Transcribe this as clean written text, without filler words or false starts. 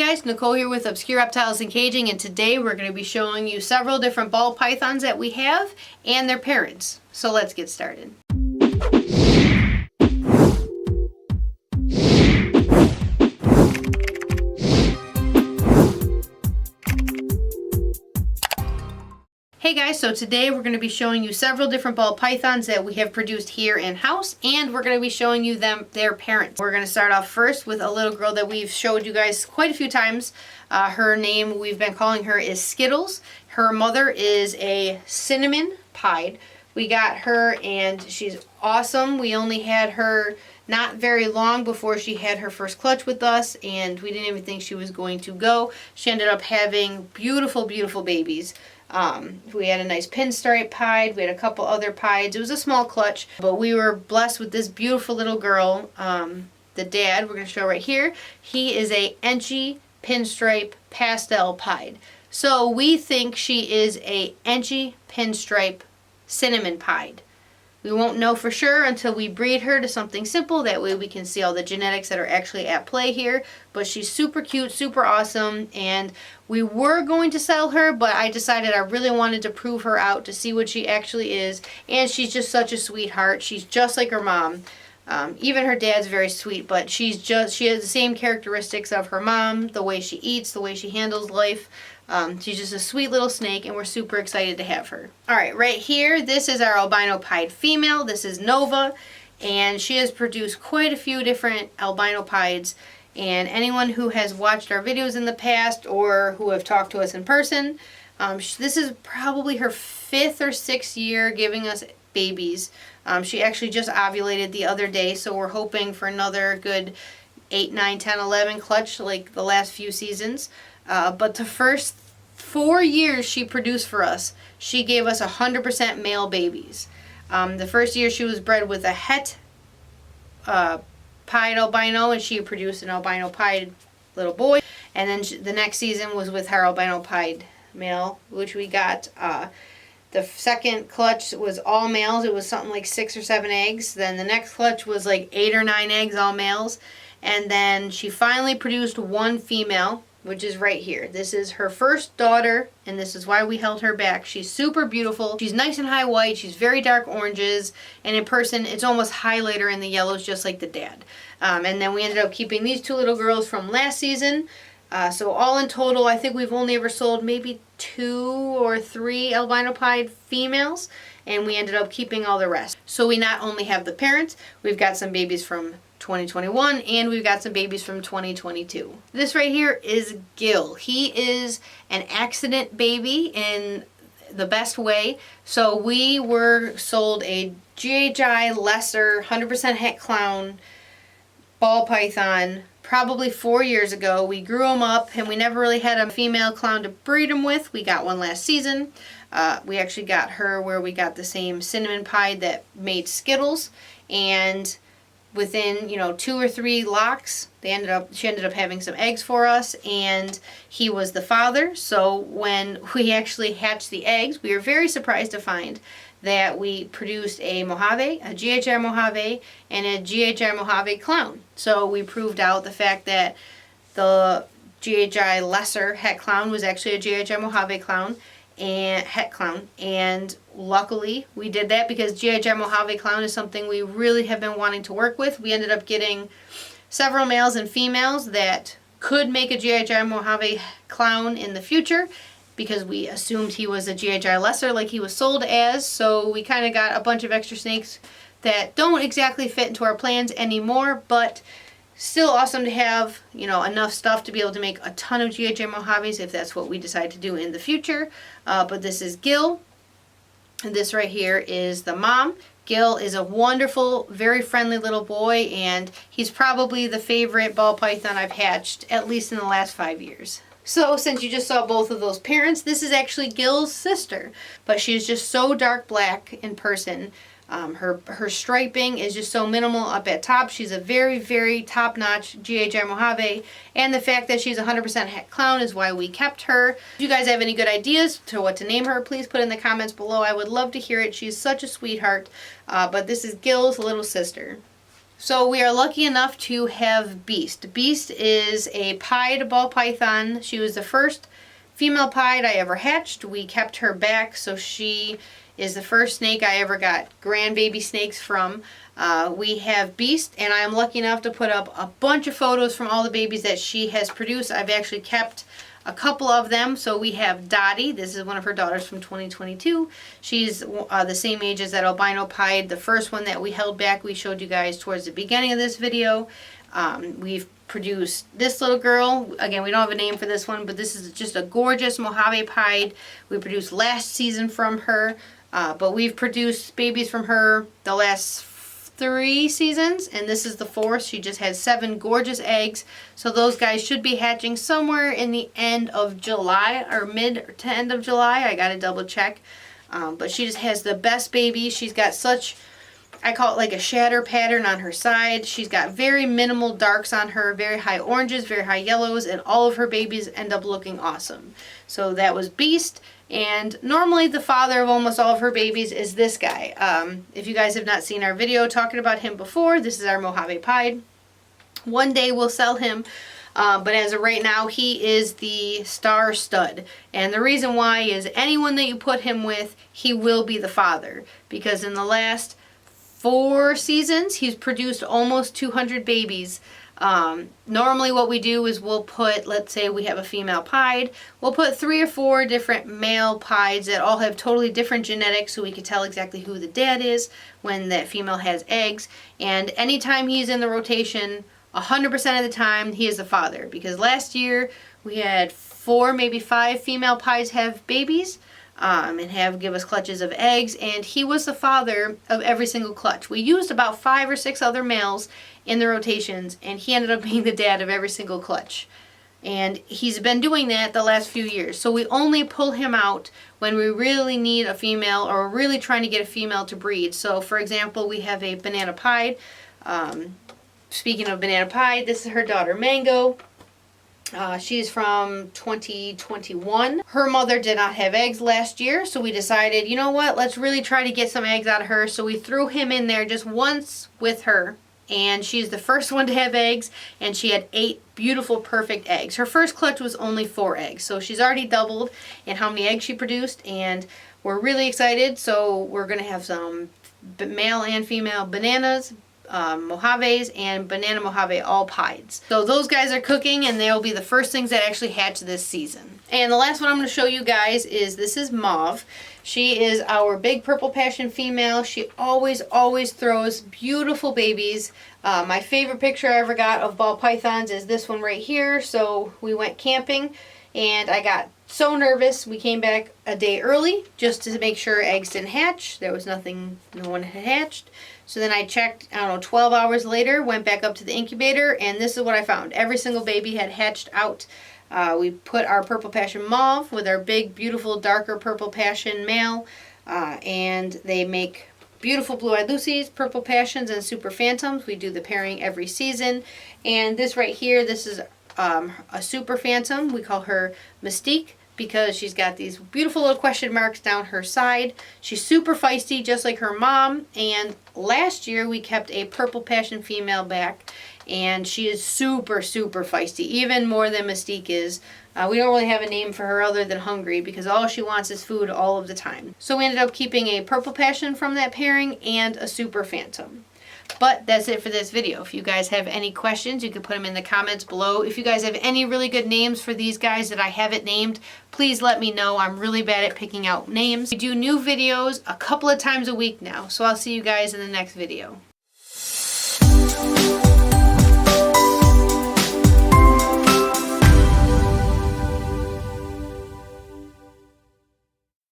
guys, Nicole here with Obscure Reptiles and Caging, and today we're going to be showing you several different ball pythons that we have and their parents. So let's get started. Hey guys, so today we're going to be showing you several different ball pythons that we have produced here in-house, and we're going to be showing you their parents. We're going to start off first with a little girl that we've showed you guys quite a few times. Her name, we've been calling her, is Skittles. Her mother is a cinnamon pied. We got her and she's awesome. We only had her not very long before she had her first clutch with us, and we didn't even think she was going to go. She ended up having beautiful, beautiful babies. We had a nice pinstripe pied. We had a couple other pieds. It was a small clutch, but we were blessed with this beautiful little girl. The dad, we're going to show right here, he is a Enchi pinstripe pastel pied. So we think she is a Enchi pinstripe cinnamon pied. We won't know for sure until we breed her to something simple. That way we can see all the genetics that are actually at play here. But she's super cute, super awesome, and we were going to sell her, but I decided I really wanted to prove her out to see what she actually is. And she's just such a sweetheart. She's just like her mom. Even her dad's very sweet, but she has the same characteristics of her mom, the way she eats, the way she handles life. She's just a sweet little snake, and we're super excited to have her. Alright, right here, this is our albino pied female. This is Nova, and she has produced quite a few different albino pieds. And anyone who has watched our videos in the past or who have talked to us in person, this is probably her 5th or 6th year giving us babies. She actually just ovulated the other day, so we're hoping for another good 8, 9, 10, 11 clutch like the last few seasons. But the first 4 years she produced for us, she gave us 100% male babies. The first year she was bred with a het pied albino, and she produced an albino pied little boy. And then the next season was with her albino pied male, which we got. The second clutch was all males. It was something like 6 or 7 eggs. Then the next clutch was like 8 or 9 eggs, all males. And then she finally produced one female, which is right here. This is her first daughter, and this is why we held her back. She's super beautiful. She's nice and high white. She's very dark oranges, and in person it's almost highlighter in the yellows, just like the dad. And then we ended up keeping these 2 little girls from last season. So all in total, I think we've only ever sold maybe 2 or 3 albino pied females, and we ended up keeping all the rest. So we not only have the parents, we've got some babies from 2021, and we've got some babies from 2022. This right here is Gil. He is an accident baby in the best way. So we were sold a GHI lesser 100% het clown ball python probably 4 years ago. We grew him up, and we never really had a female clown to breed him with. We got one last season. We actually got her where we got the same cinnamon pied that made Skittles, and within 2 or 3 locks she ended up having some eggs for us, and he was the father. So when we actually hatched the eggs, we were very surprised to find that we produced a Mojave, a GHI Mojave, and a GHI Mojave clown. So we proved out the fact that the GHI lesser het clown was actually a GHI Mojave clown and het clown, and luckily we did that because GHI Mojave clown is something we really have been wanting to work with. We ended up getting several males and females that could make a GHI Mojave clown in the future, because we assumed he was a GHI lesser like he was sold as. So we kind of got a bunch of extra snakes that don't exactly fit into our plans anymore, but still awesome to have, enough stuff to be able to make a ton of GHI Mojaves if that's what we decide to do in the future. But this is Gil, and this right here is the mom. Gil is a wonderful, very friendly little boy, and he's probably the favorite ball python I've hatched, at least in the last 5 years. So since you just saw both of those parents, this is actually Gil's sister, but she's just so dark black in person. Her striping is just so minimal up at top. She's a very, very top-notch GHI Mojave, and the fact that she's 100% het clown is why we kept her. If you guys have any good ideas to what to name her, please put in the comments below. I would love to hear it. She's such a sweetheart. But this is Gil's little sister. So we are lucky enough to have Beast. Beast is a pied ball python. She was the first female pied I ever hatched. We kept her back, so she is the first snake I ever got grandbaby snakes from. We have Beast, and I'm lucky enough to put up a bunch of photos from all the babies that she has produced. I've actually kept a couple of them. So we have Dottie. This is one of her daughters from 2022. She's the same age as that albino pied. The first one that we held back, we showed you guys towards the beginning of this video. We've produced this little girl. Again, we don't have a name for this one, but this is just a gorgeous Mojave pied. We produced last season from her, but we've produced babies from her the last 3 seasons, and this is the 4th. She just had 7 gorgeous eggs, so those guys should be hatching somewhere in the end of July or mid to end of July. I gotta double check, but she just has the best baby. She's got such, I call it like a shatter pattern on her side. She's got very minimal darks on her, very high oranges, very high yellows, and all of her babies end up looking awesome. So that was Beast. And normally the father of almost all of her babies is this guy. If you guys have not seen our video talking about him before, this is our Mojave pied. One day we'll sell him, but as of right now, he is the star stud. And the reason why is anyone that you put him with, he will be the father. Because in the last 4 seasons, he's produced almost 200 babies. Normally what we do is we'll put, let's say we have a female pied, we'll put 3 or 4 different male pieds that all have totally different genetics, so we can tell exactly who the dad is when that female has eggs. And anytime he's in the rotation, 100% of the time he is the father. Because last year we had 4, maybe 5 female pieds have babies. And give us clutches of eggs, and he was the father of every single clutch. We used about 5 or 6 other males in the rotations, and he ended up being the dad of every single clutch. And he's been doing that the last few years. So we only pull him out when we really need a female, or we're really trying to get a female to breed. So for example, we have a banana pied. Speaking of banana pied, this is her daughter Mango. She's from 2021. Her mother did not have eggs last year, so we decided, you know what, let's really try to get some eggs out of her. So we threw him in there just once with her, and she's the first one to have eggs, and she had 8 beautiful, perfect eggs. Her first clutch was only 4 eggs, so she's already doubled in how many eggs she produced, and we're really excited. So we're going to have some male and female bananas, Mojaves, and banana Mojave all pieds. So those guys are cooking, and they'll be the first things that actually hatch this season. And the last one I'm going to show you guys is, this is Mauve. She is our big purple passion female. She always throws beautiful babies. My favorite picture I ever got of ball pythons is this one right here. So we went camping, and I got so nervous. We came back a day early just to make sure eggs didn't hatch. There was nothing, no one had hatched. So then I checked, I don't know, 12 hours later, went back up to the incubator, and this is what I found. Every single baby had hatched out. We put our purple passion mauve with our big, beautiful, darker purple passion male, and they make beautiful blue-eyed Lucies, purple passions, and super phantoms. We do the pairing every season. And this right here, this is a super phantom. We call her Mystique, because she's got these beautiful little question marks down her side. She's super feisty, just like her mom. And last year we kept a purple passion female back, and she is super feisty, even more than Mystique is. We don't really have a name for her other than Hungry, because all she wants is food all of the time. So we ended up keeping a purple passion from that pairing and a super phantom. But that's it for this video. If you guys have any questions, you can put them in the comments below. If you guys have any really good names for these guys that I haven't named, please let me know. I'm really bad at picking out names. We do new videos a couple of times a week now, so I'll see you guys in the next video.